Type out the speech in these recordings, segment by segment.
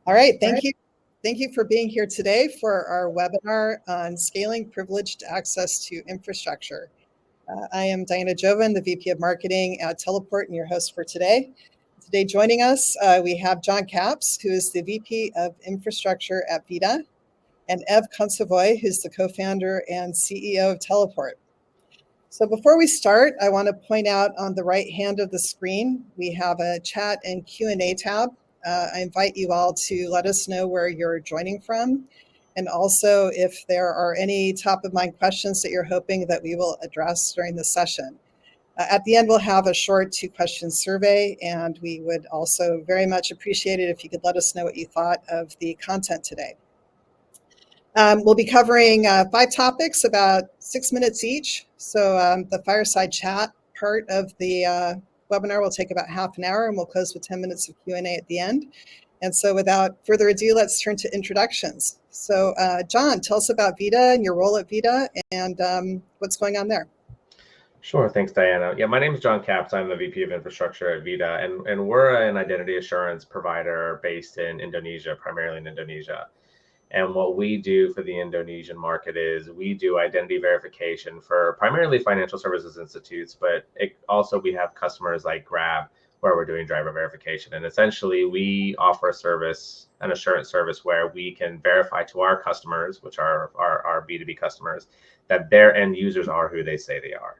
All right, thank you. Thank you for being here today for our webinar on scaling privileged access to infrastructure. I am Diana Jovan, the VP of Marketing at Teleport and your host for today. Today joining us, we have John Capps, who is the VP of Infrastructure at VIDA, and Ev Kontsevoy, who's the co-founder and CEO of Teleport. So before we start, I want to point out on the right hand of the screen, we have a chat and Q&A tab. I invite you all to let us know where you're joining from, and also if there are any top of mind questions that you're hoping that we will address during the session. At the end, we'll have a short 2-question survey, and we would also very much appreciate it if you could let us know what you thought of the content today. We'll be covering 5 topics, about 6 minutes each. So the fireside chat part of the webinar will take about half an hour, and we'll close with 10 minutes of Q&A at the end. And so without further ado, let's turn to introductions. So John, tell us about VIDA and your role at VIDA and what's going on there. Sure, thanks, Diana. Yeah, my name is John Capps. I'm the VP of Infrastructure at VIDA, and we're an identity assurance provider based in Indonesia, primarily in Indonesia. And what we do for the Indonesian market is we do identity verification for primarily financial services institutes, but also we have customers like Grab where we're doing driver verification. And essentially we offer a service, an assurance service where we can verify to our customers, which are our B2B customers, that their end users are who they say they are.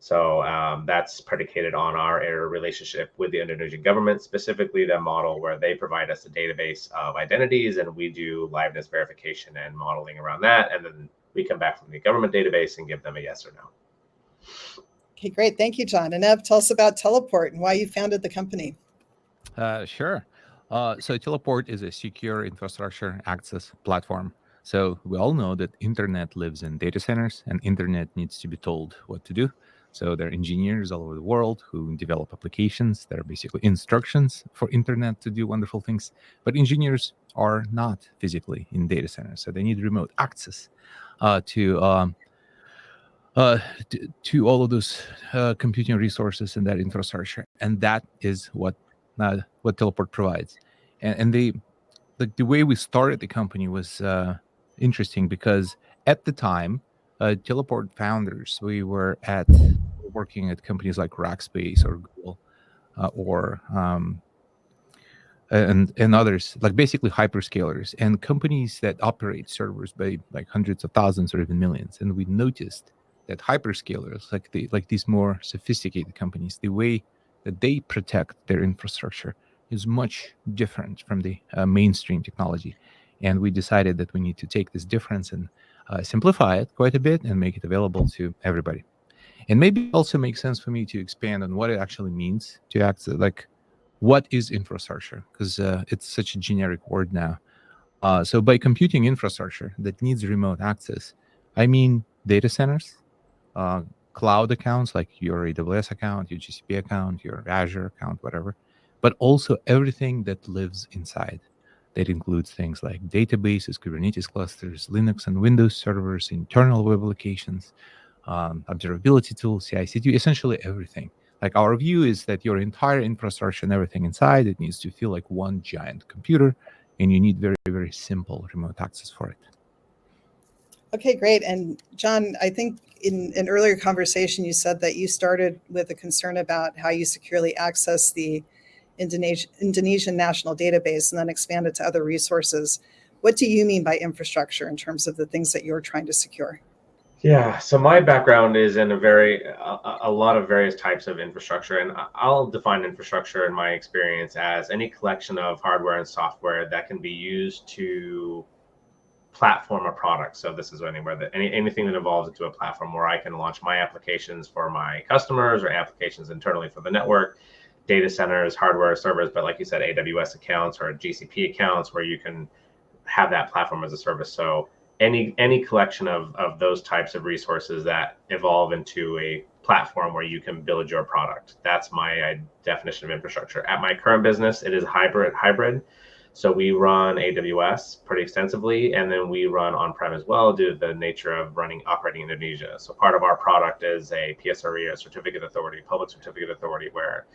So that's predicated on our relationship with the Indonesian government, specifically the model where they provide us a database of identities and we do liveness verification and modeling around that. And then we come back from the government database and give them a yes or no. Okay, great. Thank you, John. And Ev, tell us about Teleport and why you founded the company. Sure. So Teleport is a secure infrastructure access platform. So we all know that internet lives in data centers and internet needs to be told what to do. So there are engineers all over the world who develop applications that are basically instructions for internet to do wonderful things. But engineers are not physically in data centers, so they need remote access to all of those computing resources and that infrastructure. And that is what Teleport provides. And the way we started the company was interesting because at the time, Teleport founders, we were working at companies like Rackspace or Google and others, like basically hyperscalers and companies that operate servers by like hundreds of thousands or even millions. And we noticed that hyperscalers, like these more sophisticated companies, the way that they protect their infrastructure is much different from the mainstream technology. And we decided that we need to take this difference and simplify it quite a bit and make it available to everybody. And maybe it also makes sense for me to expand on what it actually means to access, like what is infrastructure? Because it's such a generic word now. So by computing infrastructure that needs remote access, I mean data centers, cloud accounts like your AWS account, your GCP account, your Azure account, whatever, but also everything that lives inside. That includes things like databases, Kubernetes clusters, Linux and Windows servers, internal web applications, observability tools, CI/CD, essentially everything. Like our view is that your entire infrastructure and everything inside, it needs to feel like one giant computer, and you need very, very simple remote access for it. Okay, great. And John, I think in an earlier conversation, you said that you started with a concern about how you securely access the Indonesian national database and then expanded to other resources. What do you mean by infrastructure in terms of the things that you're trying to secure? Yeah, so my background is in a lot of various types of infrastructure, and I'll define infrastructure in my experience as any collection of hardware and software that can be used to platform a product. So this is anywhere that anything that evolves into a platform where I can launch my applications for my customers or applications internally for the network, data centers, hardware, servers, but like you said, AWS accounts or GCP accounts where you can have that platform as a service. So any collection of those types of resources that evolve into a platform where you can build your product. That's my definition of infrastructure. At my current business, it is hybrid. So we run AWS pretty extensively, and then we run on-prem as well due to the nature of operating in Indonesia. So part of our product is a PSRE, a certificate authority, public certificate authority, where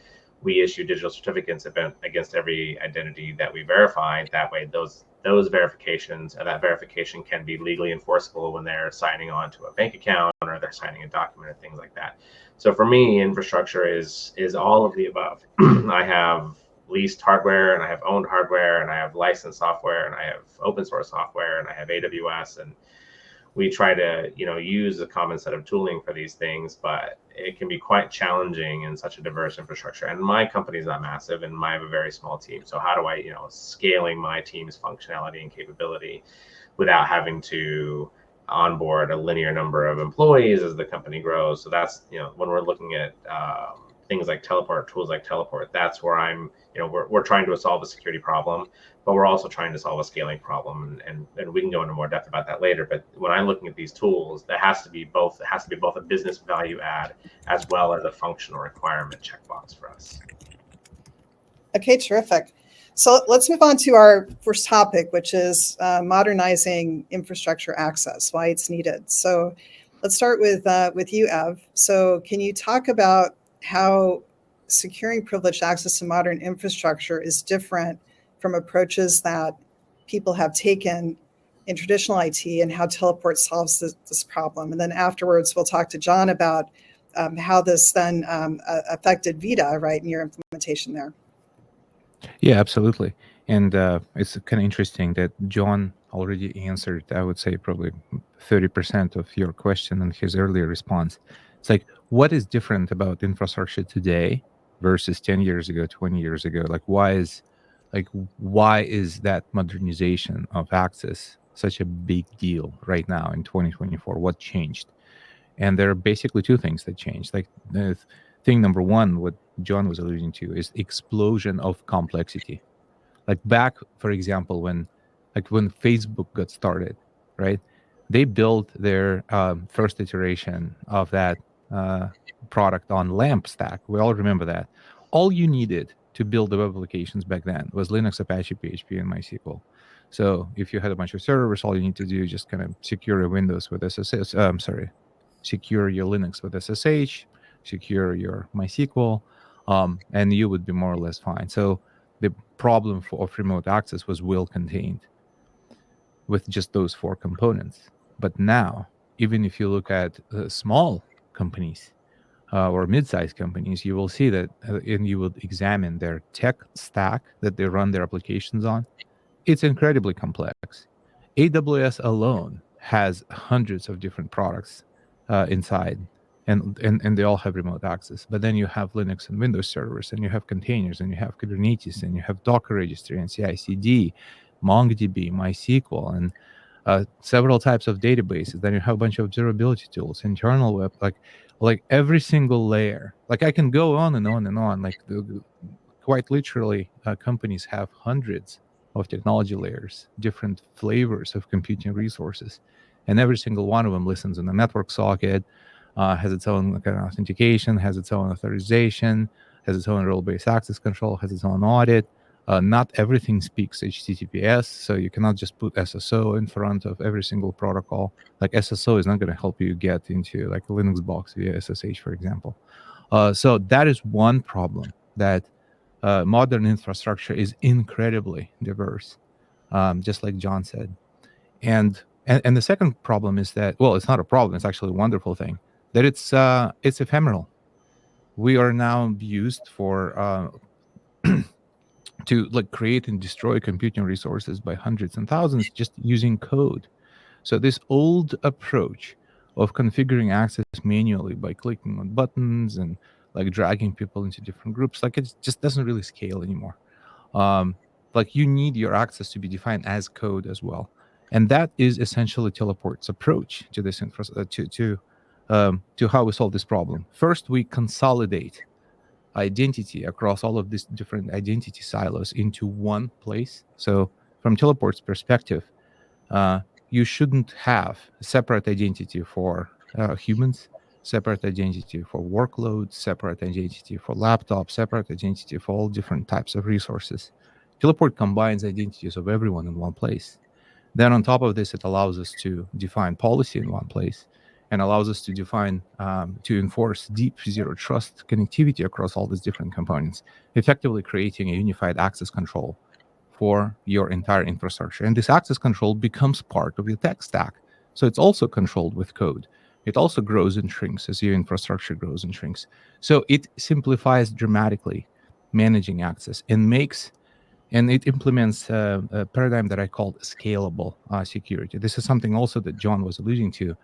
we issue digital certificates against every identity that we verify. That way, those verifications and that verification can be legally enforceable when they're signing on to a bank account or they're signing a document or things like that. So for me, infrastructure is all of the above. I have leased hardware, and I have owned hardware, and I have licensed software, and I have open source software, and I have AWS, and we try to use a common set of tooling for these things, but it can be quite challenging in such a diverse infrastructure. And my company is not massive, and I have a very small team. So how do I scaling my team's functionality and capability without having to onboard a linear number of employees as the company grows? So that's when we're looking at things like Teleport, tools like Teleport, that's where I'm we're trying to solve a security problem, but we're also trying to solve a scaling problem, and we can go into more depth about that later. But when I'm looking at these tools, that has to be both a business value add as well as a functional requirement checkbox for us. Okay, terrific. So let's move on to our first topic, which is modernizing infrastructure access, why it's needed. So let's start with you, Ev. So can you talk about how securing privileged access to modern infrastructure is different from approaches that people have taken in traditional IT, and how Teleport solves this problem? And then afterwards, we'll talk to John about how this then affected Vita, right, in your implementation there. Yeah, absolutely. And it's kind of interesting that John already answered, I would say, probably 30% of your question in his earlier response. It's like, what is different about infrastructure today versus 10 years ago, 20 years ago? Why is that modernization of access such a big deal right now in 2024? What changed? And there are basically two things that changed. Thing number one, what John was alluding to, is explosion of complexity. Back, for example, when Facebook got started, right? They built their first iteration of that product on LAMP stack. We all remember that. All you needed to build the web applications back then was Linux, Apache, PHP, and MySQL. So if you had a bunch of servers, all you need to do is just kind of secure your Windows with SSH. Secure your Linux with SSH, secure your MySQL, and you would be more or less fine. So the problem of remote access was well contained with just those four components. But now, even if you look at small companies or mid-sized companies, you will see that, and you would examine their tech stack that they run their applications on, it's incredibly complex. AWS alone has hundreds of different products inside, and they all have remote access. But then you have Linux and Windows servers, and you have containers, and you have Kubernetes, and you have Docker registry, and CI/CD, MongoDB, MySQL, and several types of databases. Then you have a bunch of observability tools, internal web, like every single layer. I can go on and on and on. Quite literally, companies have hundreds of technology layers, different flavors of computing resources, and every single one of them listens in a network socket, has its own kind of authentication, has its own authorization, has its own role-based access control, has its own audit. Not everything speaks HTTPS, so you cannot just put SSO in front of every single protocol. SSO is not going to help you get into a Linux box via SSH, for example. So that is one problem, that modern infrastructure is incredibly diverse, just like John said. And the second problem is that, well, it's not a problem, it's actually a wonderful thing, that it's ephemeral. We are now used for to create and destroy computing resources by hundreds and thousands just using code. So this old approach of configuring access manually by clicking on buttons and dragging people into different groups, it just doesn't really scale anymore. You need your access to be defined as code as well. And that is essentially Teleport's approach to this to how we solve this problem. First, we consolidate identity across all of these different identity silos into one place. So from Teleport's perspective, you shouldn't have a separate identity for humans, separate identity for workloads, separate identity for laptops, separate identity for all different types of resources. Teleport combines identities of everyone in one place. Then on top of this, it allows us to define policy in one place. and allows us to define, to enforce deep zero trust connectivity across all these different components, effectively creating a unified access control for your entire infrastructure. And this access control becomes part of your tech stack. So it's also controlled with code. It also grows and shrinks as your infrastructure grows and shrinks. So it simplifies dramatically managing access and it implements a paradigm that I call scalable security. This is something also that John was alluding to.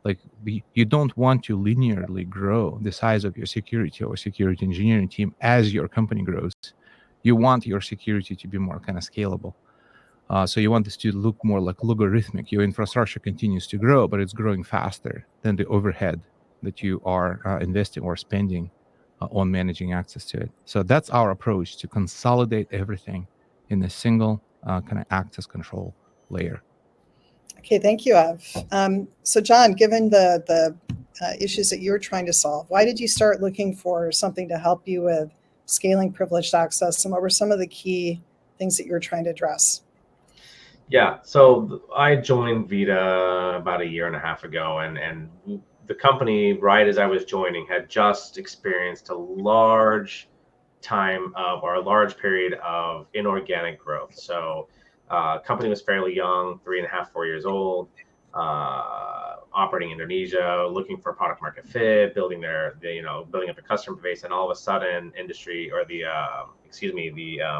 Like, you don't want to linearly grow the size of your security or security engineering team as your company grows. You want your security to be more kind of scalable. So you want this to look more like logarithmic. Your infrastructure continues to grow, but it's growing faster than the overhead that you are investing or spending on managing access to it. So that's our approach, to consolidate everything in a single kind of access control layer. Okay, thank you, Ev. So John, given the issues that you were trying to solve, why did you start looking for something to help you with scaling privileged access, and what were some of the key things that you were trying to address? Yeah, so I joined Vita about a year and a half ago, and the company, right as I was joining, had just experienced a large period of inorganic growth. So company was fairly young, 3.5, 4 years old, operating in Indonesia, looking for product market fit, building building up a customer base, and all of a sudden industry, or the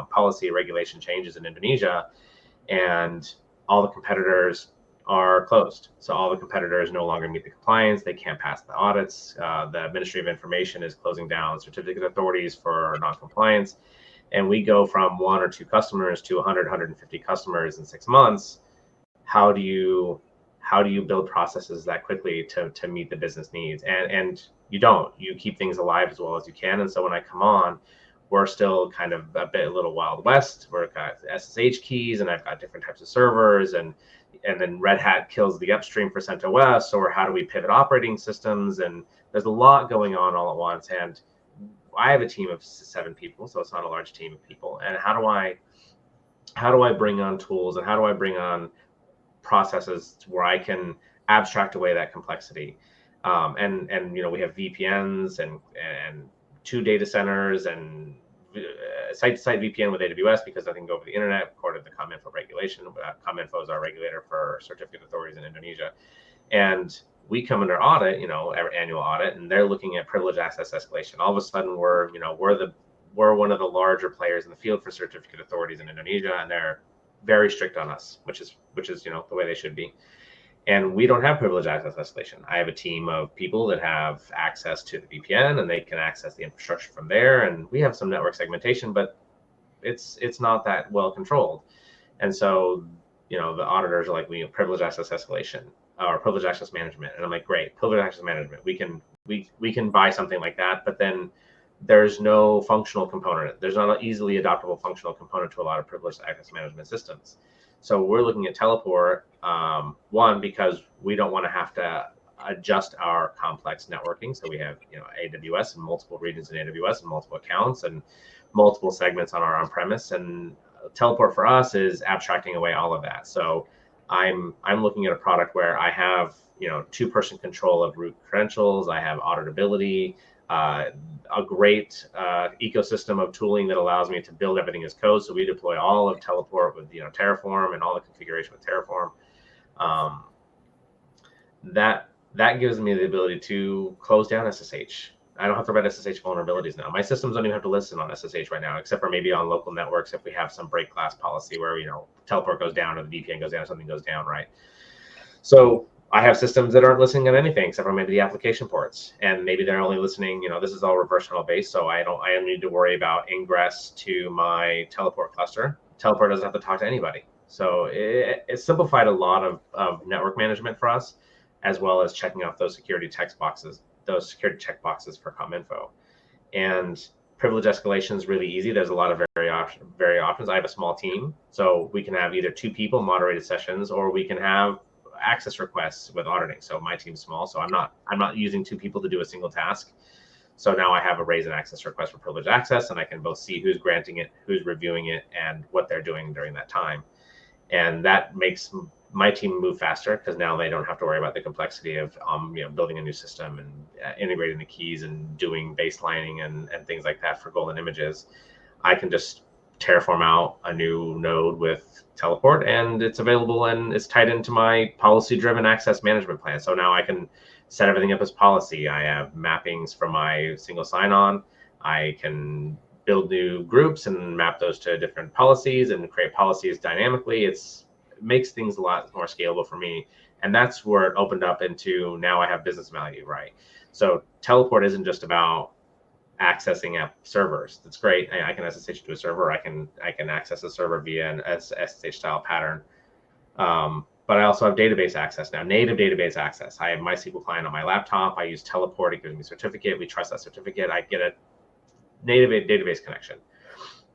policy regulation changes in Indonesia, and all the competitors are closed. So all the competitors no longer meet the compliance. They can't pass the audits. The Ministry of Information is closing down certificate authorities for non-compliance. And we go from 1 or 2 customers to 100, 150 customers in 6 months. How do you build processes that quickly to meet the business needs? And you keep things alive as well as you can. And so when I come on, we're still kind of a little Wild West. We've got SSH keys, and I've got different types of servers, and then Red Hat kills the upstream for CentOS, or how do we pivot operating systems? And there's a lot going on all at once. And I have a team of 7 people, so it's not a large team of people. And how do I bring on tools, and how do I bring on processes where I can abstract away that complexity? And we have VPNs and 2 data centers, and site-to-site VPN with AWS, because nothing can go over the internet according to the ComInfo regulation. ComInfo is our regulator for certificate authorities in Indonesia. And we come under audit, our annual audit, and they're looking at privileged access escalation. All of a sudden, we're one of the larger players in the field for certificate authorities in Indonesia, and they're very strict on us, which is the way they should be. And we don't have privileged access escalation. I have a team of people that have access to the VPN, and they can access the infrastructure from there. And we have some network segmentation, but it's not that well controlled. And so, the auditors are like, we have privileged access escalation or privileged access management. And I'm like, great, privileged access management. We can buy something like that, but then there's no functional component. There's not an easily adoptable functional component to a lot of privileged access management systems. So we're looking at Teleport, one, because we don't want to have to adjust our complex networking. So we have, AWS and multiple regions in AWS and multiple accounts and multiple segments on our on-premise. And Teleport for us is abstracting away all of that. So I'm looking at a product where I have, 2-person control of root credentials. I have auditability, a great ecosystem of tooling that allows me to build everything as code. So we deploy all of Teleport with Terraform and all the configuration with Terraform. That gives me the ability to close down SSH. I don't have to write SSH vulnerabilities now. My systems don't even have to listen on SSH right now, except for maybe on local networks if we have some break glass policy where Teleport goes down or the VPN goes down or something goes down, right? So I have systems that aren't listening on anything except for maybe the application ports, and maybe they're only listening. This is all reverse tunnel based, so I don't need to worry about ingress to my Teleport cluster. Teleport doesn't have to talk to anybody, so it simplified a lot of network management for us, as well as checking off those security checkboxes for ComInfo. And privilege escalation is really easy. There's a lot of very options. I have a small team, so we can have either 2 people moderated sessions, or we can have access requests with auditing. So my team's small, so I'm not using 2 people to do a single task. So now I have a raise and access request for privileged access, and I can both see who's granting it, who's reviewing it, and what they're doing during that time. And that makes my team move faster because now they don't have to worry about the complexity of building a new system and integrating the keys and doing baselining and things like that for golden images. I can just Terraform out a new node with Teleport, and it's available and it's tied into my policy-driven access management plan. So now I can set everything up as policy. I have mappings for my single sign-on. I can build new groups and map those to different policies and create policies dynamically. It makes things a lot more scalable for me. And that's where it opened up into now I have business value, right? So Teleport isn't just about accessing app servers. That's great. I can SSH to a server. I can access a server via an SSH style pattern. But I also have database access now, native database access. I have MySQL client on my laptop. I use Teleport. It gives me a certificate. We trust that certificate. I get a native database connection.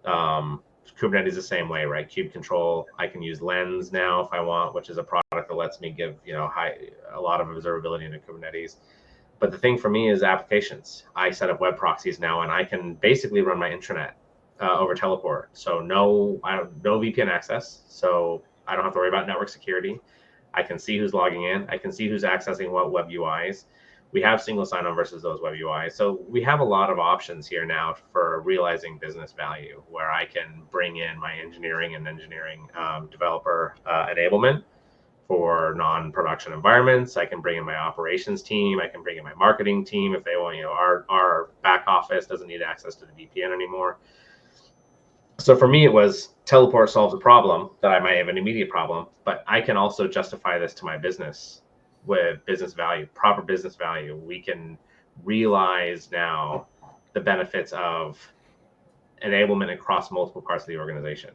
Kubernetes is the same way, right? Kube control. I can use Lens now if I want, which is a product that lets me give a lot of observability into Kubernetes. But the thing for me is applications. I set up web proxies now, and I can basically run my intranet over Teleport. So no VPN access. So I don't have to worry about network security. I can see who's logging in. I can see who's accessing what web UIs. We have single sign-on versus those web UIs. So we have a lot of options here now for realizing business value, where I can bring in my engineering developer enablement for non-production environments. I can bring in my operations team. I can bring in my marketing team if they want. Our back office doesn't need access to the VPN anymore. So for me, it was Teleport solves a problem that I might have an immediate problem, but I can also justify this to my business with business value, proper business value. We can realize now the benefits of enablement across multiple parts of the organization.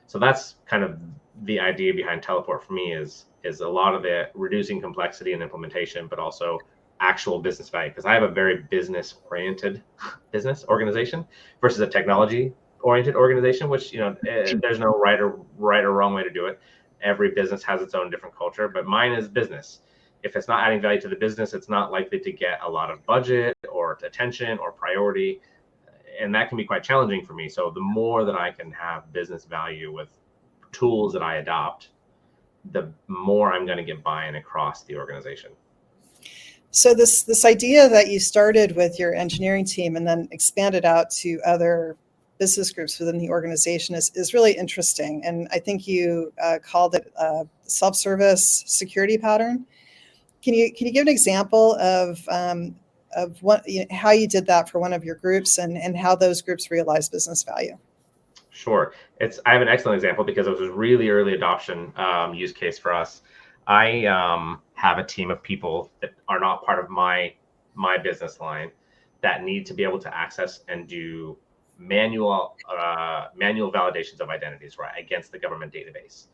So that's kind of the idea behind Teleport for me is a lot of it reducing complexity and implementation, but also actual business value. Because I have a very business-oriented business organization versus a technology-oriented organization, which there's no right or wrong way to do it. Every business has its own different culture, but mine is business. If it's not adding value to the business, it's not likely to get a lot of budget or attention or priority. And that can be quite challenging for me. So the more that I can have business value with tools that I adopt, the more I'm going to get buy-in across the organization. So this idea that you started with your engineering team and then expanded out to other business groups within the organization is really interesting. And I think you called it a self-service security pattern. Can you give an example of what, how you did that for one of your groups and how those groups realize business value? Sure. I have an excellent example because it was a really early adoption use case for us. I have a team of people that are not part of my business line that need to be able to access and do manual validations of identities, right, against the government database.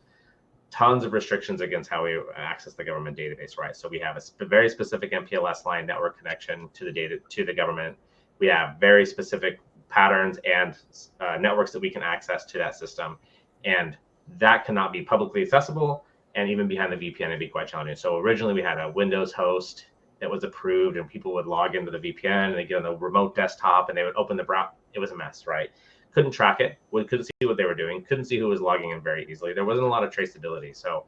Tons of restrictions against how we access the government database, right? So we have a very specific MPLS line network connection to the government. We have very specific patterns and networks that we can access to that system, and that cannot be publicly accessible. And even behind the VPN, it'd be quite challenging. So originally we had a Windows host that was approved, and people would log into the VPN and they get on the remote desktop and they would open the browser. It was a mess, right? Couldn't track it. We couldn't see what they were doing. Couldn't see who was logging in very easily. There wasn't a lot of traceability. So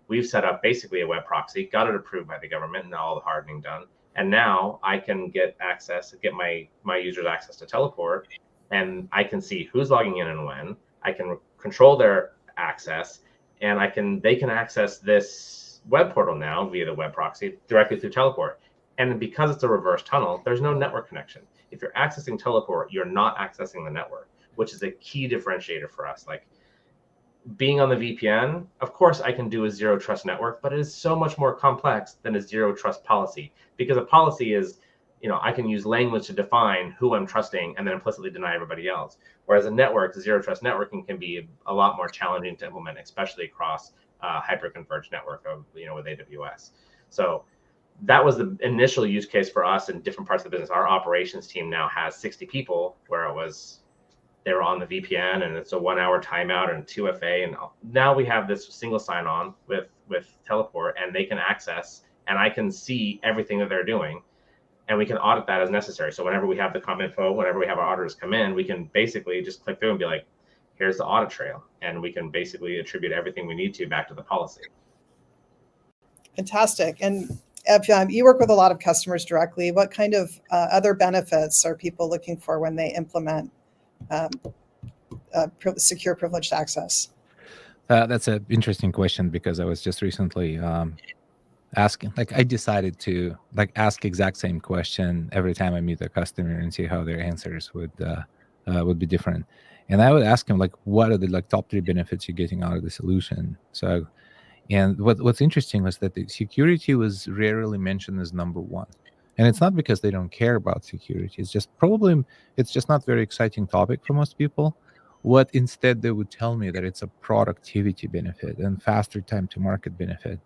we've set up basically a web proxy, got it approved by the government, and all the hardening done. And now I can get my users access to Teleport, and I can see who's logging in and when. I can control their access, and they can access this web portal now via the web proxy directly through Teleport. And because it's a reverse tunnel, there's no network connection. If you're accessing Teleport, you're not accessing the network, which is a key differentiator for us. Like being on the VPN, of course, I can do a zero trust network, but it is so much more complex than a zero trust policy, because a policy is, I can use language to define who I'm trusting and then implicitly deny everybody else. Whereas a network, zero trust networking, can be a lot more challenging to implement, especially across hyper-converged network with AWS. So that was the initial use case for us in different parts of the business. Our operations team now has 60 people, where they were on the VPN and it's a 1 hour timeout and 2FA. And now we have this single sign-on with Teleport, and they can access, and I can see everything that they're doing, and we can audit that as necessary. So whenever we have the ComInfo, whenever we have our auditors come in, we can basically just click through and be like, here's the audit trail, and we can basically attribute everything we need to back to the policy. Fantastic. And Ev, you work with a lot of customers directly. What kind of other benefits are people looking for when they implement secure privileged access? That's an interesting question, because I was just recently asking, like, I decided to ask exact same question every time I meet a customer and see how their answers would be different. And I would ask them, like, what are the top 3 benefits you're getting out of the solution? So, and what's interesting was that the security was rarely mentioned as number 1. And it's not because they don't care about security. It's just not very exciting topic for most people. What instead they would tell me that it's a productivity benefit and faster time to market benefit.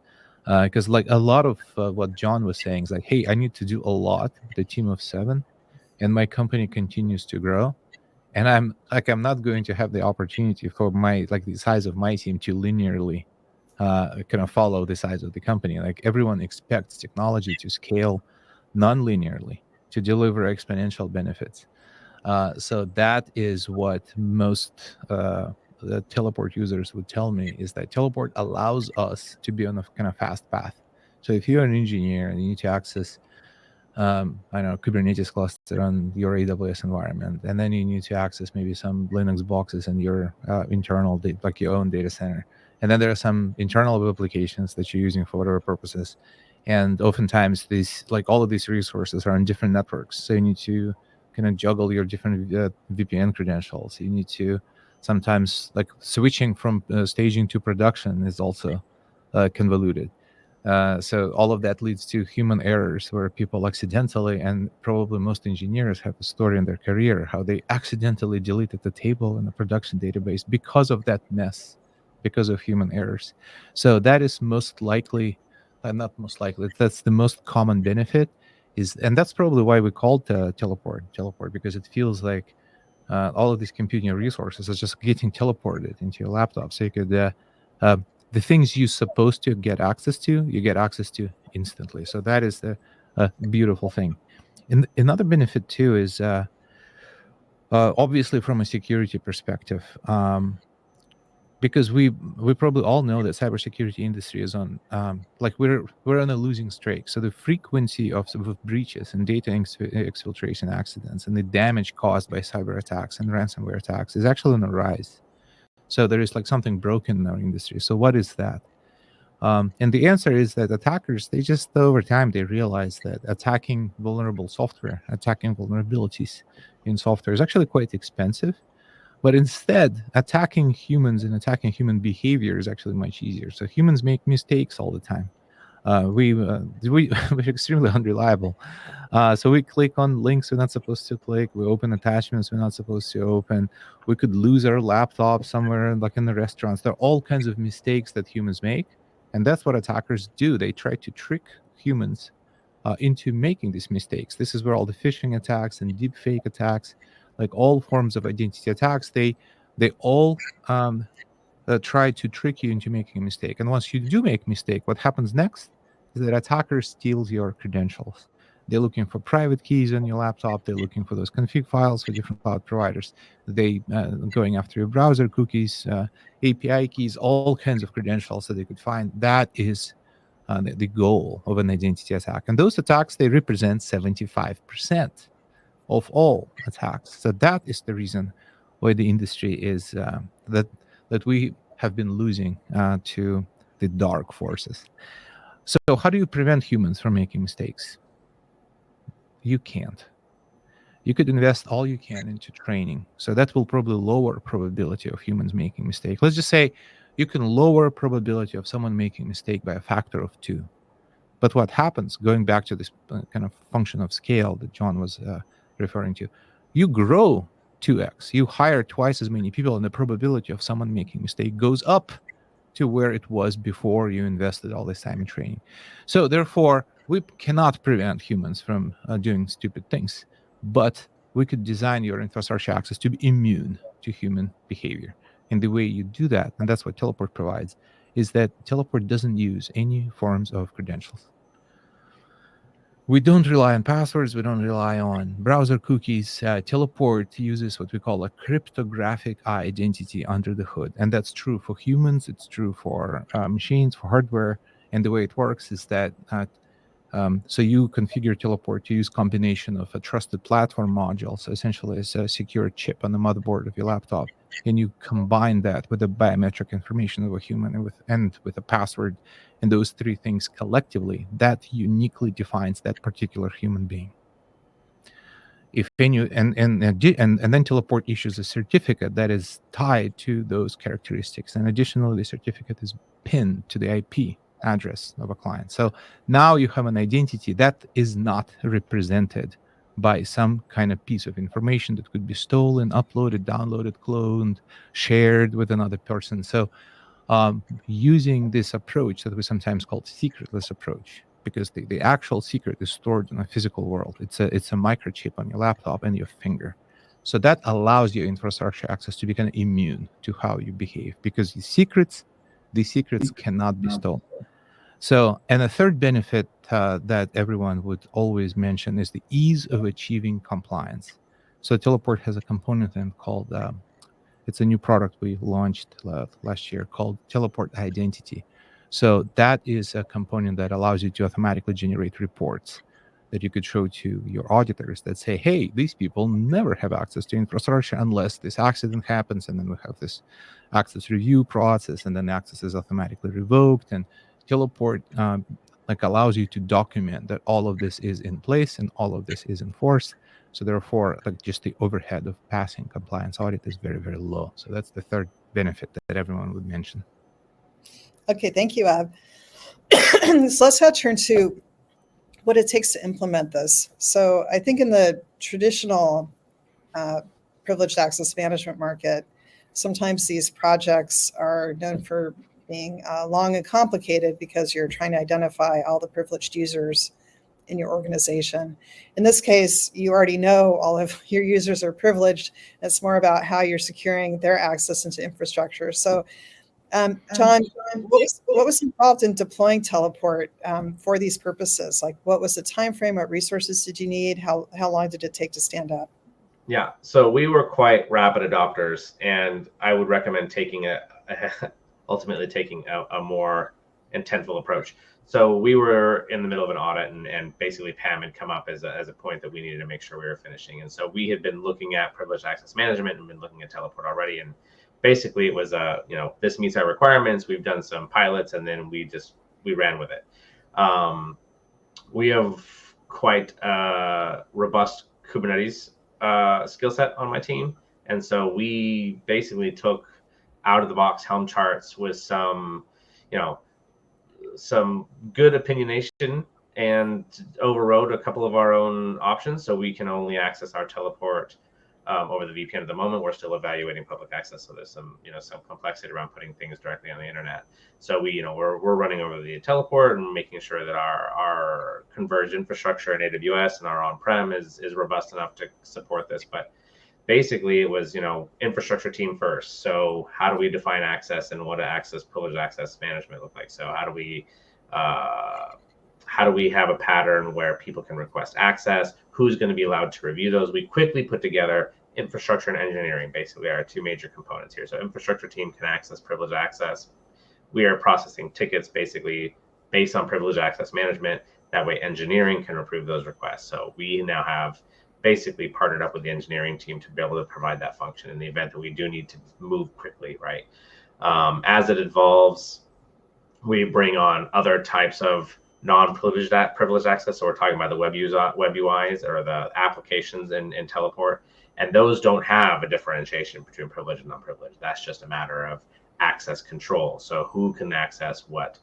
Because like a lot of what John was saying is like, hey, I need to do a lot with a team of 7, and my company continues to grow. And I'm not going to have the opportunity for the size of my team to linearly kind of follow the size of the company. Like, everyone expects technology to scale non-linearly, to deliver exponential benefits. So that is what most the Teleport users would tell me, is that Teleport allows us to be on a kind of fast path. So if you're an engineer and you need to access I don't know, Kubernetes cluster on your AWS environment, and then you need to access maybe some Linux boxes in your internal, like your own data center. And then there are some internal web applications that you're using for whatever purposes. And oftentimes these, like all of these resources are on different networks. So you need to kind of juggle your different VPN credentials. You need to sometimes, like, switching from staging to production is also convoluted. So all of that leads to human errors, where people accidentally, and probably most engineers have a story in their career, how they accidentally deleted the table in the production database because of that mess, because of human errors. So that is most likely, not most likely, that's the most common benefit. And that's probably why we called teleport, because it feels like all of these computing resources are just getting teleported into your laptop. So you could the things you're supposed to get access to, you get access to instantly. So that is the beautiful thing. And another benefit too is obviously from a security perspective, because we probably all know that cybersecurity industry is on we're on a losing streak. So the frequency of breaches and data exfiltration accidents and the damage caused by cyber attacks and ransomware attacks is actually on the rise. So there is like something broken in our industry. So what is that? And the answer is that attackers, they just over time, they realize that attacking vulnerable software, attacking vulnerabilities in software is actually quite expensive. But instead, attacking humans and attacking human behavior is actually much easier. So humans make mistakes all the time. We're extremely unreliable. So we click on links we're not supposed to click. We open attachments we're not supposed to open. We could lose our laptop somewhere, like in the restaurants. There are all kinds of mistakes that humans make. And that's what attackers do. They try to trick humans into making these mistakes. This is where all the phishing attacks and deep fake attacks, like all forms of identity attacks, they all try to trick you into making a mistake. And once you do make a mistake, what happens next is that attacker steals your credentials. They're looking for private keys on your laptop. They're looking for those config files for different cloud providers. They going after your browser cookies, API keys, all kinds of credentials that they could find. That is the goal of an identity attack. And those attacks, they represent 75% of all attacks. So that is the reason why the industry is that we have been losing to the dark forces. So how do you prevent humans from making mistakes? You can't. You could invest all you can into training. So that will probably lower probability of humans making mistakes. Let's just say you can lower probability of someone making a mistake by a factor of 2. But what happens, going back to this kind of function of scale that John was referring to, you grow 2x, you hire twice as many people, and the probability of someone making a mistake goes up to where it was before you invested all this time in training. So therefore, we cannot prevent humans from doing stupid things, but we could design your infrastructure access to be immune to human behavior. And the way you do that, and that's what Teleport provides, is that Teleport doesn't use any forms of credentials. We don't rely on passwords. We don't rely on browser cookies. Teleport uses what we call a cryptographic identity under the hood. And that's true for humans. It's true for machines, for hardware. And the way it works is that so you configure Teleport to use combination of a trusted platform module. So essentially it's a secure chip on the motherboard of your laptop. And you combine that with the biometric information of a human and with a password. And those three things collectively, that uniquely defines that particular human being. If any, and then Teleport issues a certificate that is tied to those characteristics. And additionally, the certificate is pinned to the IP address of a client. So now you have an identity that is not represented by some kind of piece of information that could be stolen, uploaded, downloaded, cloned, shared with another person. So using this approach that we sometimes call secretless approach, because the actual secret is stored in a physical world. It's a microchip on your laptop and your finger. So that allows your infrastructure access to be kind of immune to how you behave, because the secrets cannot be stolen. So, and a third benefit that everyone would always mention is the ease of achieving compliance. So Teleport has a component in called, it's a new product we launched last year called Teleport Identity. So that is a component that allows you to automatically generate reports that you could show to your auditors that say, hey, these people never have access to infrastructure unless this accident happens. And then we have this access review process, and then access is automatically revoked. And Teleport allows you to document that all of this is in place and all of this is enforced. So therefore, just the overhead of passing compliance audit is very, very low. So that's the third benefit that everyone would mention. Okay, thank you, Ev. So let's now turn to what it takes to implement this. So I think in the traditional privileged access management market, sometimes these projects are known for being long and complicated because you're trying to identify all the privileged users in your organization. In this case, you already know all of your users are privileged. It's more about how you're securing their access into infrastructure. So, John, what was involved in deploying Teleport for these purposes? Like, what was the time frame? What resources did you need? How long did it take to stand up? Yeah, so we were quite rapid adopters, and I would recommend ultimately taking a more intentful approach. So we were in the middle of an audit, and basically PAM had come up as a point that we needed to make sure we were finishing. And so we had been looking at privileged access management and been looking at Teleport already. And basically it was, this meets our requirements. We've done some pilots, and then we ran with it. We have quite a robust Kubernetes skill set on my team. And so we basically took out of the box Helm charts with some good opinionation and overrode a couple of our own options. So we can only access our Teleport over the VPN at the moment. We're still evaluating public access. So there's some complexity around putting things directly on the internet. So we're running over the Teleport and making sure that our converged infrastructure in AWS and our on-prem is robust enough to support this. But basically it was, infrastructure team first. So how do we define access, and what does privileged access management look like? So how do we have a pattern where people can request access? Who's going to be allowed to review those? We quickly put together infrastructure and engineering, basically our two major components here. So infrastructure team can access privileged access. We are processing tickets basically based on privileged access management. That way engineering can approve those requests. So we now have basically partnered up with the engineering team to be able to provide that function in the event that we do need to move quickly, right? As it evolves, we bring on other types of non-privileged access. So we're talking about the web UIs or the applications in Teleport, and those don't have a differentiation between privileged and non-privileged. That's just a matter of access control. So who can access what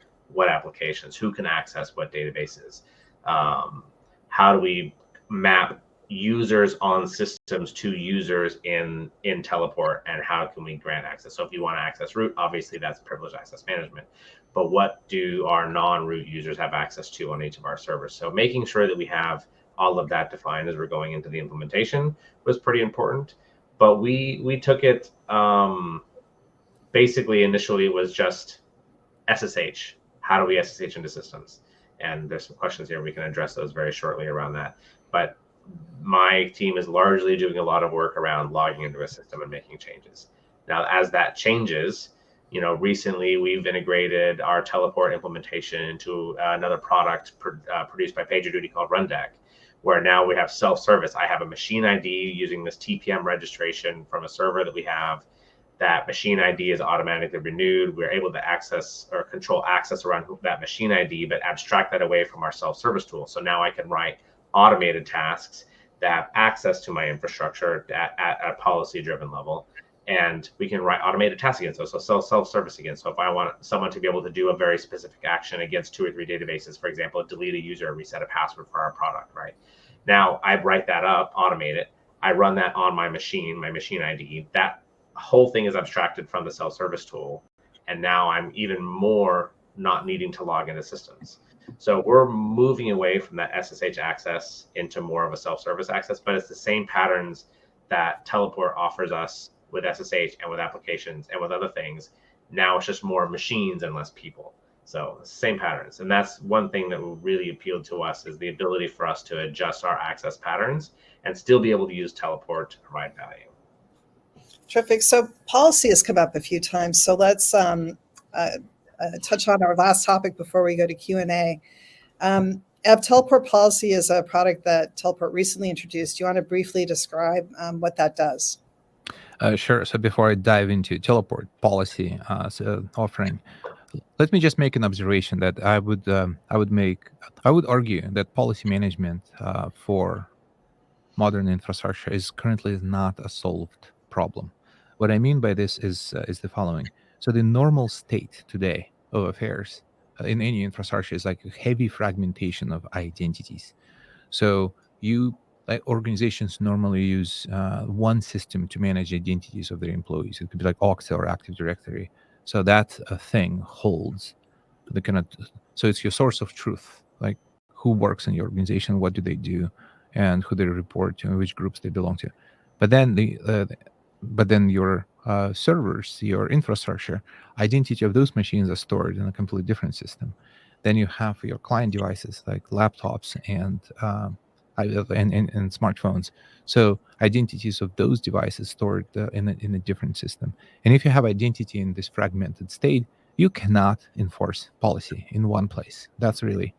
applications, who can access what databases, how do we map users on systems to users in Teleport, and how can we grant access? So if you want to access root, obviously that's privileged access management, but what do our non-root users have access to on each of our servers? So making sure that we have all of that defined as we're going into the implementation was pretty important. But we took it, basically initially it was just SSH. How do we SSH into systems? And there's some questions here. We can address those very shortly around that. But my team is largely doing a lot of work around logging into a system and making changes. Now, as that changes, recently we've integrated our teleport implementation into another product produced by PagerDuty called Rundeck, where now we have self-service. I have a machine ID using this TPM registration from a server that we have. That machine ID is automatically renewed. We're able to access or control access around that machine ID, but abstract that away from our self-service tool. So now I can write automated tasks that have access to my infrastructure at a policy-driven level. And we can write automated tasks against those, so self-service again. So if I want someone to be able to do a very specific action against 2 or 3 databases, for example, delete a user or reset a password for our product, right? Now I write that up, automate it. I run that on my machine ID. That whole thing is abstracted from the self-service tool. And now I'm even more not needing to log into systems. So we're moving away from that SSH access into more of a self-service access, but it's the same patterns that Teleport offers us with SSH and with applications and with other things. Now it's just more machines and less people. So same patterns. And that's one thing that really appealed to us, is the ability for us to adjust our access patterns and still be able to use Teleport to provide value. Terrific. So policy has come up a few times. So let's touch on our last topic before we go to Q&A. Ev, Teleport Policy is a product that Teleport recently introduced. Do you want to briefly describe what that does? Sure. So before I dive into Teleport Policy offering, let me just make an observation that I would argue that policy management for modern infrastructure is currently not a solved problem. What I mean by this is the following. So the normal state today of affairs in any infrastructure is like a heavy fragmentation of identities. So organizations normally use one system to manage identities of their employees. It could be like Okta or Active Directory. So that thing holds the kind of, so it's your source of truth, like who works in your organization, what do they do, and who they report to, and which groups they belong to. But then your servers, your infrastructure, identity of those machines are stored in a completely different system. Then you have your client devices like laptops and smartphones. So identities of those devices stored in a different system. And if you have identity in this fragmented state, you cannot enforce policy in one place. That's really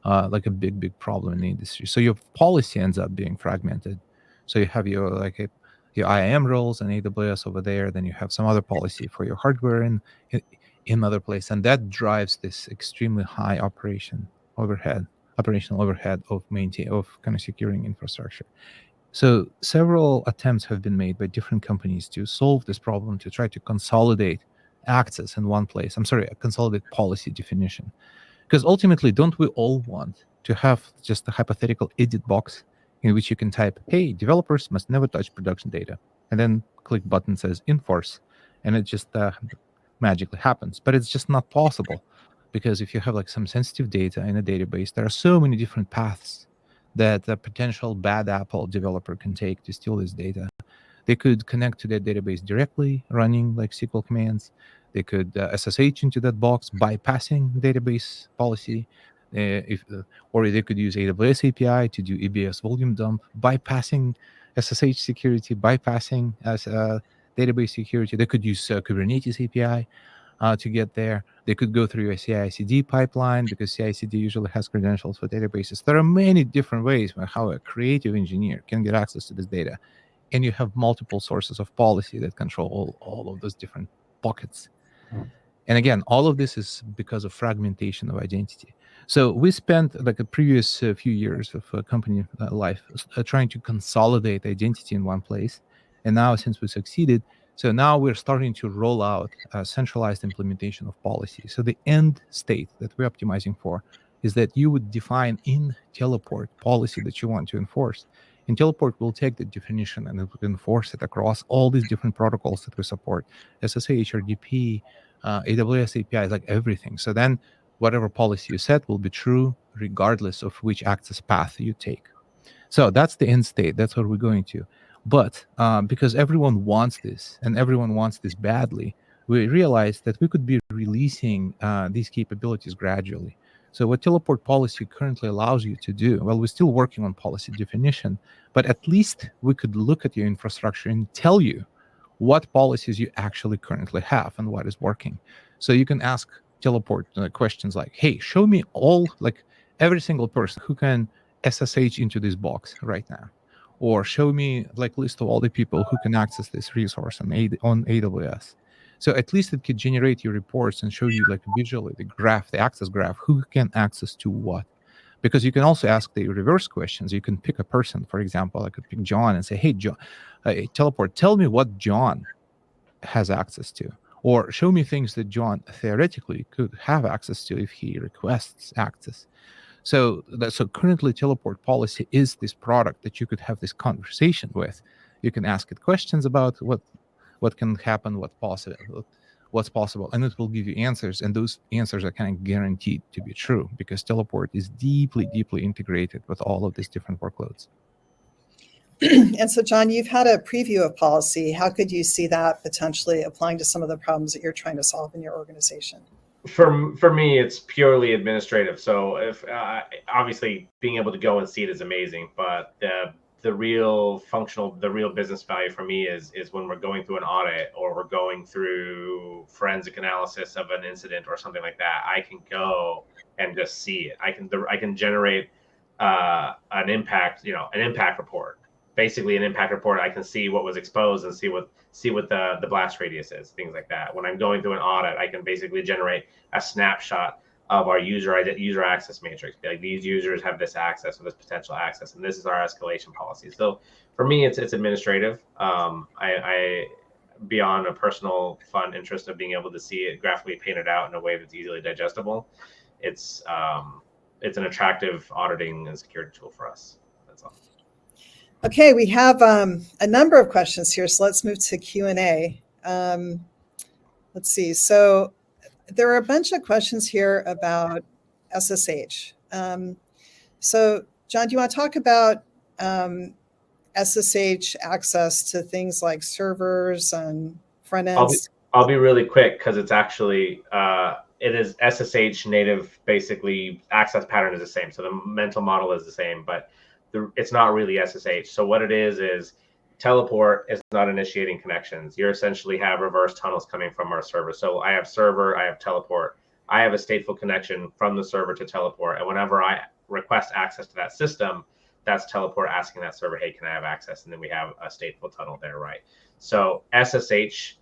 like a big problem in the industry. So your policy ends up being fragmented. So you have your IAM roles and AWS over there. Then you have some other policy for your hardware in another place, and that drives this extremely high operational overhead of kind of securing infrastructure. So several attempts have been made by different companies to solve this problem, to try to consolidate access in one place. Consolidate policy definition. Because ultimately, don't we all want to have just a hypothetical edit box in which you can type, hey, developers must never touch production data, and then click button says enforce, and it just magically happens. But it's just not possible, because if you have like some sensitive data in a database, there are so many different paths that a potential bad apple developer can take to steal this data. They could connect to that database directly, running like SQL commands. They could SSH into that box, bypassing database policy. Or they could use AWS API to do EBS volume dump, bypassing SSH security, bypassing database security. They could use Kubernetes API to get there. They could go through a CI/CD pipeline, because CI/CD usually has credentials for databases. There are many different ways how a creative engineer can get access to this data. And you have multiple sources of policy that control all of those different buckets. And again, all of this is because of fragmentation of identity. So we spent like a previous few years of company life trying to consolidate identity in one place. And now, since we succeeded, so now we're starting to roll out a centralized implementation of policy. So the end state that we're optimizing for is that you would define in Teleport policy that you want to enforce. And Teleport will take the definition and it will enforce it across all these different protocols that we support, SSH, RDP, AWS APIs, like everything. So then whatever policy you set will be true regardless of which access path you take. So that's the end state. That's what we're going to. But because everyone wants this, and everyone wants this badly, we realized that we could be releasing these capabilities gradually. So what teleport policy currently allows you to do, well, we're still working on policy definition, but at least we could look at your infrastructure and tell you what policies you actually currently have and what is working. So you can ask teleport questions like, hey, show me every single person who can SSH into this box right now, or show me list of all the people who can access this resource on AWS. So at least it could generate your reports and show you visually the access graph, who can access to what. Because you can also ask the reverse questions. You can pick a person, for example, I could pick John and say, hey, John, teleport, tell me what John has access to, or show me things that John theoretically could have access to if he requests access. So currently teleport policy is this product that you could have this conversation with. You can ask it questions about what can happen, what's possible, and it will give you answers, and those answers are kind of guaranteed to be true because teleport is deeply integrated with all of these different workloads. And so, John, you've had a preview of policy. How could you see that potentially applying to some of the problems that you're trying to solve in your organization? For me, it's purely administrative. So if obviously being able to go and see it is amazing, but the real business value for me is when we're going through an audit or we're going through forensic analysis of an incident or something like that. I can go and just see it. I can generate an impact report. Basically, an impact report. I can see what was exposed and see what the blast radius is, things like that. When I'm going through an audit, I can basically generate a snapshot of our user access matrix. Like, these users have this access or this potential access, and this is our escalation policy. So for me, it's administrative. I beyond a personal fun interest of being able to see it graphically painted out in a way that's easily digestible. It's an attractive auditing and security tool for us. That's all. Okay, we have a number of questions here, so let's move to Q&A. Let's see. So there are a bunch of questions here about SSH. So, John, do you want to talk about SSH access to things like servers and front ends? I'll be really quick because it's actually it is SSH native. Basically, access pattern is the same, so the mental model is the same, but it's not really SSH. So what it is teleport is not initiating connections. You essentially have reverse tunnels coming from our server. So I have server, I have teleport. I have a stateful connection from the server to teleport. And whenever I request access to that system, that's teleport asking that server, hey, can I have access? And then we have a stateful tunnel there, right? So SSH,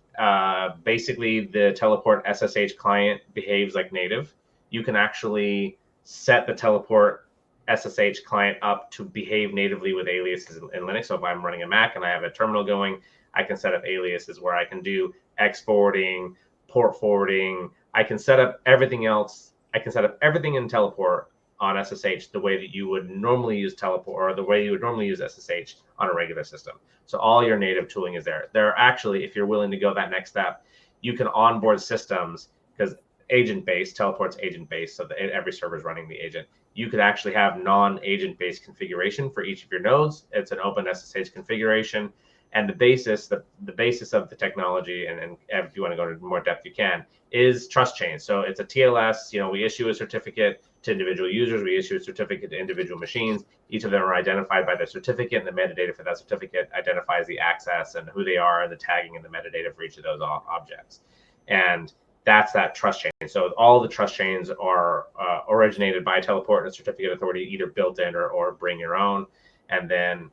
basically the teleport SSH client behaves like native. You can actually set the teleport SSH client up to behave natively with aliases in Linux. So if I'm running a Mac and I have a terminal going, I can set up aliases where I can do X forwarding, port forwarding. I can set up everything else. I can set up everything in teleport on SSH the way that you would normally use teleport, or the way you would normally use SSH on a regular system. So all your native tooling is there. There are actually, if you're willing to go that next step, you can onboard systems, because agent-based, teleport's agent-based, so that every server is running the agent. You could actually have non-agent-based configuration for each of your nodes. It's an open SSH configuration. And the basis of the technology, and if you want to go into more depth, you can, is trust chain. So it's a TLS. We issue a certificate to individual users. We issue a certificate to individual machines. Each of them are identified by their certificate, and the metadata for that certificate identifies the access and who they are, and the tagging and the metadata for each of those objects. And that's that trust chain. So all the trust chains are originated by teleport and certificate authority, either built in or bring your own. And then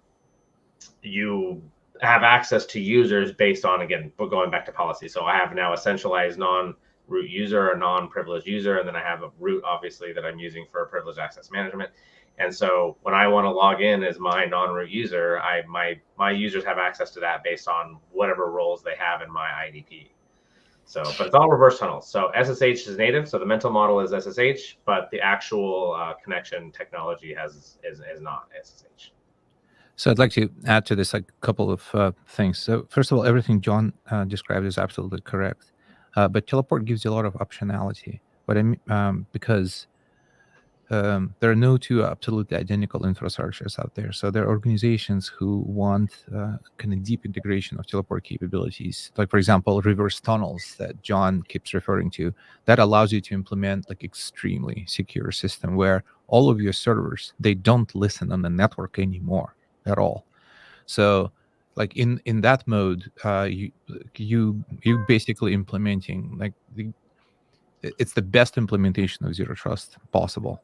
you have access to users based on, again, we're going back to policy. So I have now a centralized non-root user, a non-privileged user, and then I have a root, obviously, that I'm using for privileged access management. And so when I want to log in as my non-root user, my users have access to that based on whatever roles they have in my IDP. So, but it's all reverse tunnels. So SSH is native. So the mental model is SSH, but the actual connection technology is not SSH. So I'd like to add to this a couple of things. So first of all, everything John described is absolutely correct. But teleport gives you a lot of optionality. But because there are no two absolutely identical infrastructures out there. So there are organizations who want kind of deep integration of teleport capabilities. Like, for example, reverse tunnels that John keeps referring to. That allows you to implement like extremely secure system where all of your servers, they don't listen on the network anymore at all. So like in that mode, you basically implementing like it's the best implementation of zero trust possible.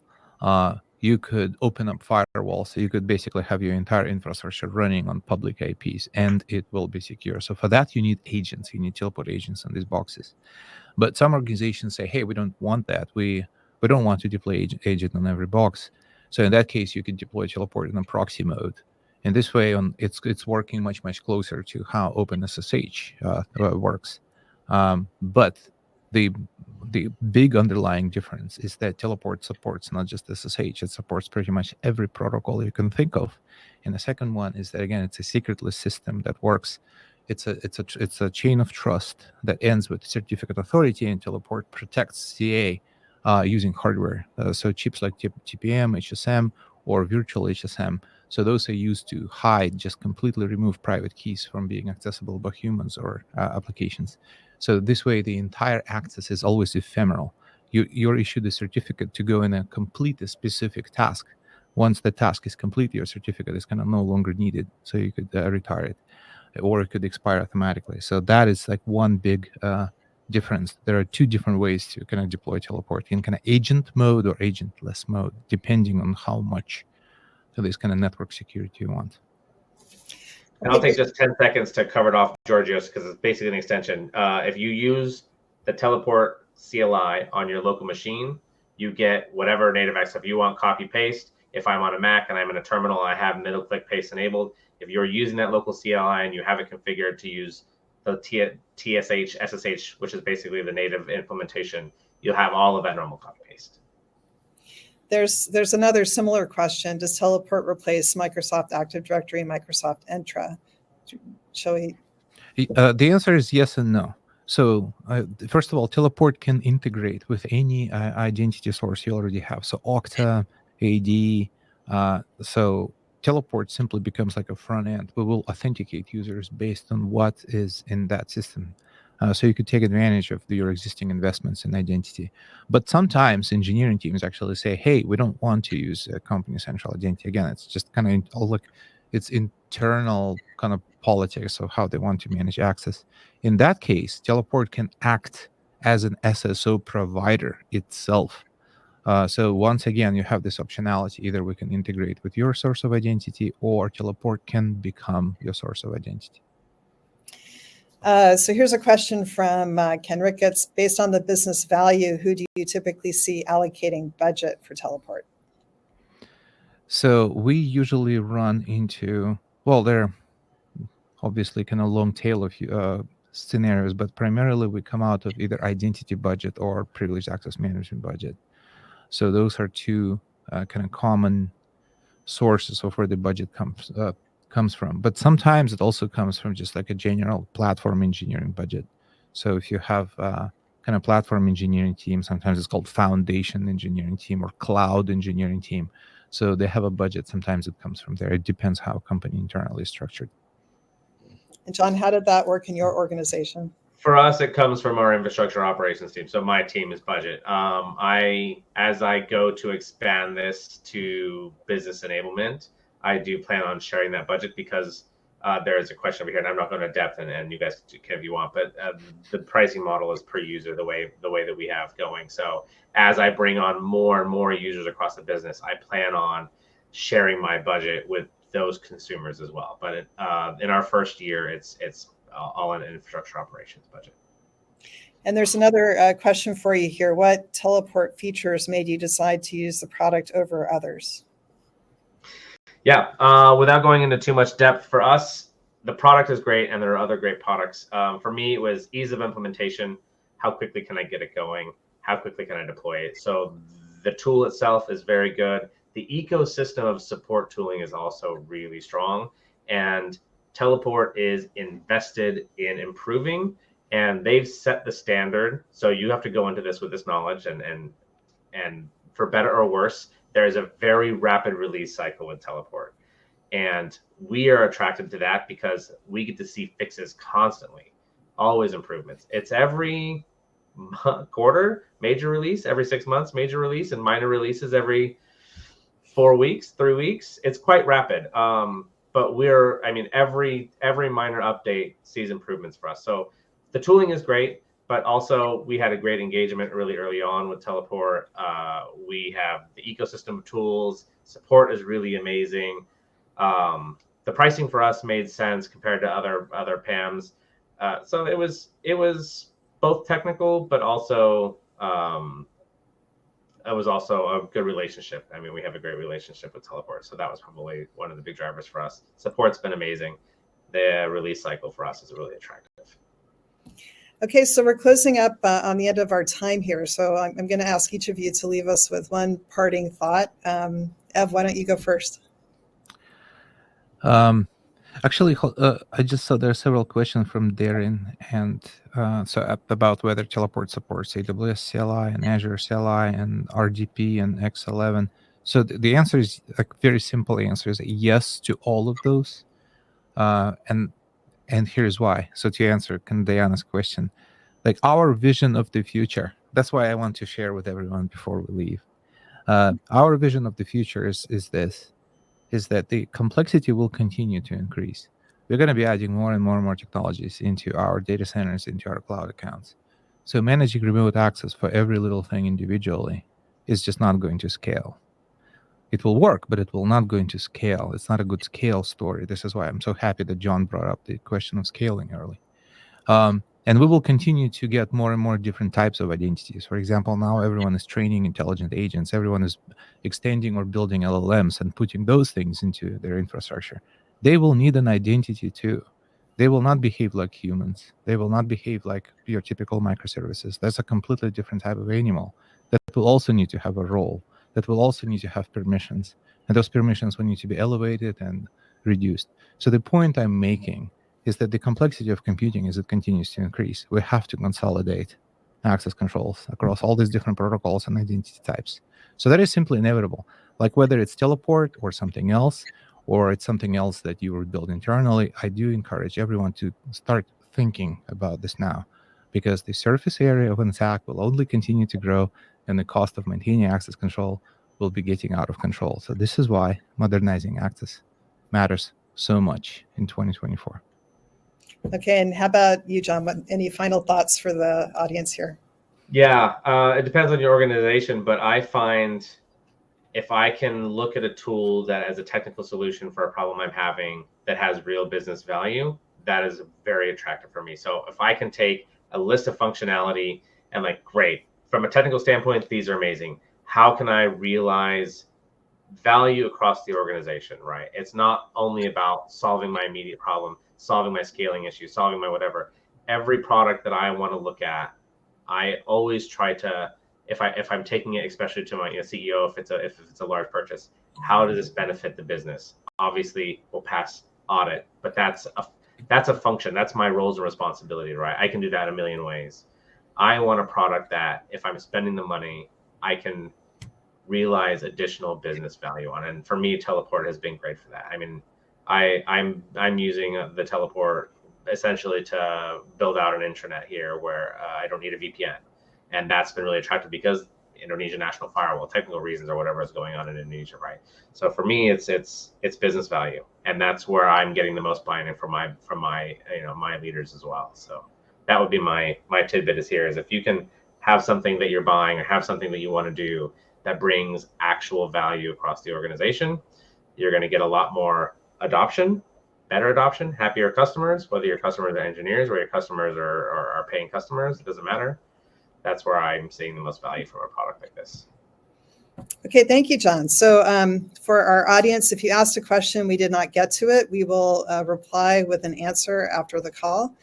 You could open up firewalls, so you could basically have your entire infrastructure running on public IPs, and it will be secure. So for that, you need agents. You need teleport agents on these boxes. But some organizations say, "Hey, we don't want that. We don't want to deploy agent on every box." So in that case, you could deploy teleport in a proxy mode. And this way, it's working much closer to how OpenSSH works. But the big underlying difference is that teleport supports not just SSH, it supports pretty much every protocol you can think of. And the second one is that, again, it's a secretless system that works. It's a chain of trust that ends with certificate authority, and teleport protects CA using hardware. So chips like TPM, HSM, or virtual HSM. So those are used to hide, just completely remove private keys from being accessible by humans or applications. So this way, the entire access is always ephemeral. You're issued a certificate to go and complete a specific task. Once the task is complete, your certificate is kind of no longer needed, so you could retire it, or it could expire automatically. So that is like one big difference. There are two different ways to kind of deploy teleport in kind of agent mode or agentless mode, depending on how much of this kind of network security you want. And I'll take just 10 seconds to cover it off, Georgios, because it's basically an extension. If you use the teleport CLI on your local machine, you get whatever native access. If you want copy paste, if I'm on a Mac and I'm in a terminal, I have middle click paste enabled. If you're using that local CLI and you have it configured to use the TSH, SSH, which is basically the native implementation, you'll have all of that normal copy paste. There's another similar question. Does teleport replace Microsoft Active Directory, Microsoft Entra? Shall we? The answer is yes and no. So first of all, teleport can integrate with any identity source you already have. So Okta, AD. So teleport simply becomes like a front end. We will authenticate users based on what is in that system. So you could take advantage of your existing investments in identity. But sometimes engineering teams actually say, hey, we don't want to use a company central identity. Again, it's just kind of like it's internal kind of politics of how they want to manage access. In that case, teleport can act as an SSO provider itself. So once again, you have this optionality. Either we can integrate with your source of identity, or teleport can become your source of identity. So here's a question from Ken Ricketts. Based on the business value, who do you typically see allocating budget for teleport? So we usually run into, well, there are obviously kind of long tail of scenarios, but primarily we come out of either identity budget or privileged access management budget. So those are two kind of common sources of where the budget comes from. But sometimes it also comes from just like a general platform engineering budget. So if you have kind of platform engineering team, sometimes it's called foundation engineering team or cloud engineering team. So they have a budget. Sometimes it comes from there. It depends how a company internally is structured. And John, how did that work in your organization? For us, it comes from our infrastructure operations team. So my team is budget. As I go to expand this to business enablement, I do plan on sharing that budget because there is a question over here, and I'm not going to depth, and you guys can if you want, but the pricing model is per user the way that we have going. So as I bring on more and more users across the business, I plan on sharing my budget with those consumers as well. But in our first year, it's all in infrastructure operations budget. And there's another question for you here. What teleport features made you decide to use the product over others? Yeah, without going into too much depth, for us, the product is great, and there are other great products. For me, it was ease of implementation. How quickly can I get it going? How quickly can I deploy it? So the tool itself is very good. The ecosystem of support tooling is also really strong, and Teleport is invested in improving, and they've set the standard. So you have to go into this with this knowledge, and for better or worse, there's a very rapid release cycle with Teleport. And we are attracted to that because we get to see fixes constantly, always improvements. It's every quarter, major release, every 6 months, major release, and minor releases every 4 weeks, 3 weeks. It's quite rapid. But every minor update sees improvements for us. So the tooling is great, but also we had a great engagement really early on with Teleport. We have the ecosystem of tools. Support is really amazing. The pricing for us made sense compared to other PAMs. So it was both technical, but also it was also a good relationship. I mean, we have a great relationship with Teleport, so that was probably one of the big drivers for us. Support's been amazing. The release cycle for us is really attractive. Okay, so we're closing up on the end of our time here. So I'm going to ask each of you to leave us with one parting thought. Ev, why don't you go first? Actually, I just saw there are several questions from Darren, and so about whether Teleport supports AWS CLI and Azure CLI and RDP and X11. So the answer is, like, very simple answer is yes to all of those, and here's why. So to answer Diana's question, like, our vision of the future, that's why I want to share with everyone before we leave. Our vision of the future is that the complexity will continue to increase. We're going to be adding more and more technologies into our data centers, into our cloud accounts. So managing remote access for every little thing individually is just not going to scale. It will work, but it will not going to scale. It's not a good scale story. This is why I'm so happy that John brought up the question of scaling early. And we will continue to get more and more different types of identities. For example, now everyone is training intelligent agents. Everyone is extending or building LLMs and putting those things into their infrastructure. They will need an identity too. They will not behave like humans. They will not behave like your typical microservices. That's a completely different type of animal that will also need to have a role, that will also need to have permissions. And those permissions will need to be elevated and reduced. So the point I'm making is that the complexity of computing, as it continues to increase, we have to consolidate access controls across all these different protocols and identity types. So that is simply inevitable. Like, whether it's Teleport or something else, or it's something else that you would build internally, I do encourage everyone to start thinking about this now, because the surface area of an attack will only continue to grow, and the cost of maintaining access control will be getting out of control. So this is why modernizing access matters so much in 2024. Okay, and how about you, John? Any final thoughts for the audience here? Yeah, it depends on your organization, but I find if I can look at a tool that as a technical solution for a problem I'm having that has real business value, that is very attractive for me. So if I can take a list of functionality and, like, great, from a technical standpoint, these are amazing. How can I realize value across the organization, right? It's not only about solving my immediate problem, solving my scaling issue, solving my whatever. Every product that I want to look at, I always try to, if I'm taking it, especially to my CEO, if it's a large purchase, how does this benefit the business? Obviously, we'll pass audit, but that's a function. That's my roles and responsibility, right? I can do that a million ways. I want a product that, if I'm spending the money, I can realize additional business value on. And for me, Teleport has been great for that. I mean, I'm using the Teleport essentially to build out an intranet here where I don't need a VPN, and that's been really attractive because Indonesia national firewall, technical reasons or whatever is going on in Indonesia, right? So for me, it's business value, and that's where I'm getting the most buy-in from my my leaders as well. So that would be my tidbit is here is if you can have something that you're buying or have something that you want to do that brings actual value across the organization, you're going to get a lot more adoption, better adoption, happier customers, whether your customers are engineers or your customers are paying customers, it doesn't matter. That's where I'm seeing the most value from a product like this. Okay, thank you, John. So for our audience, if you asked a question, we did not get to it, we will reply with an answer after the call.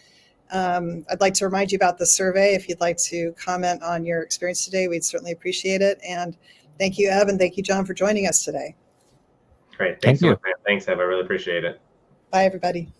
I'd like to remind you about the survey. If you'd like to comment on your experience today, we'd certainly appreciate it. And thank you, Ev, and thank you, John, for joining us today. Great. Thanks so much, man. Thanks, Ev. I really appreciate it. Bye, everybody.